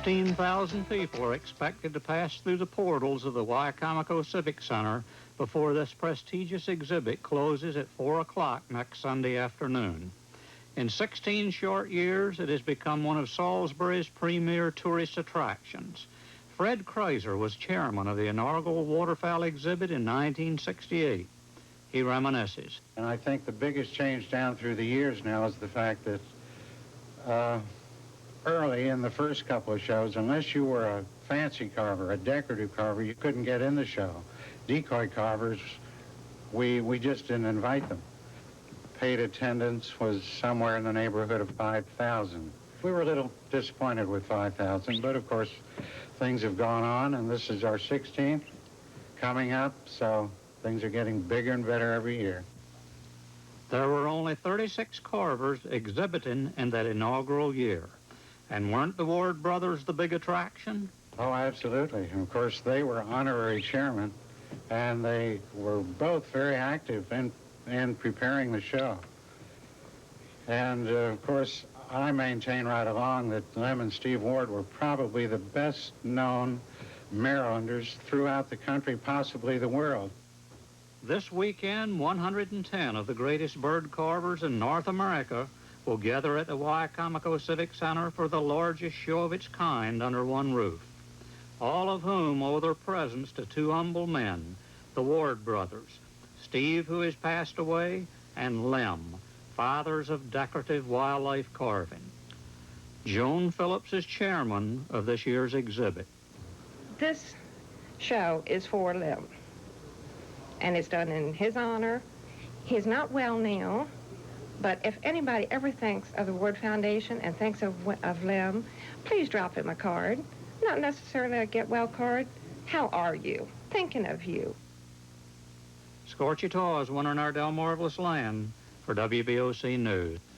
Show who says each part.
Speaker 1: 15,000 people are expected to pass through the portals of the Wicomico Civic Center before this prestigious exhibit closes at 4 o'clock next Sunday afternoon. In 16 short years, it has become one of Salisbury's premier tourist attractions. Fred Kreiser was chairman of the inaugural Waterfowl exhibit in 1968. He reminisces.
Speaker 2: And I think the biggest change down through the years now is the fact that early in the first couple of shows, unless you were a fancy carver, a decorative carver, you couldn't get in the show. Decoy carvers, we just didn't invite them. Paid attendance was somewhere in the neighborhood of 5,000. We were a little disappointed with 5,000, but of course things have gone on, and this is our 16th coming up, so things are getting bigger and better every year.
Speaker 1: There were only 36 carvers exhibiting in that inaugural year. And weren't the Ward brothers the big attraction?
Speaker 2: Oh, absolutely. And of course, they were honorary chairmen, and they were both very active in preparing the show. And of course, I maintain right along that Lem and Steve Ward were probably the best known Marylanders throughout the country, possibly the world.
Speaker 1: This weekend, 110 of the greatest bird carvers in North America will gather at the Wicomico Civic Center for the largest show of its kind under one roof, all of whom owe their presence to two humble men, the Ward brothers, Steve, who has passed away, and Lem, fathers of decorative wildlife carving. Joan Phillips is chairman of this year's exhibit.
Speaker 3: This show is for Lem, and it's done in his honor. He's not well now, but if anybody ever thinks of the Ward Foundation and thinks of Lem, please drop him a card. Not necessarily a get well card. How are you? Thinking of you.
Speaker 1: Scorchy is winter in our Del Marvelous land for WBOC News.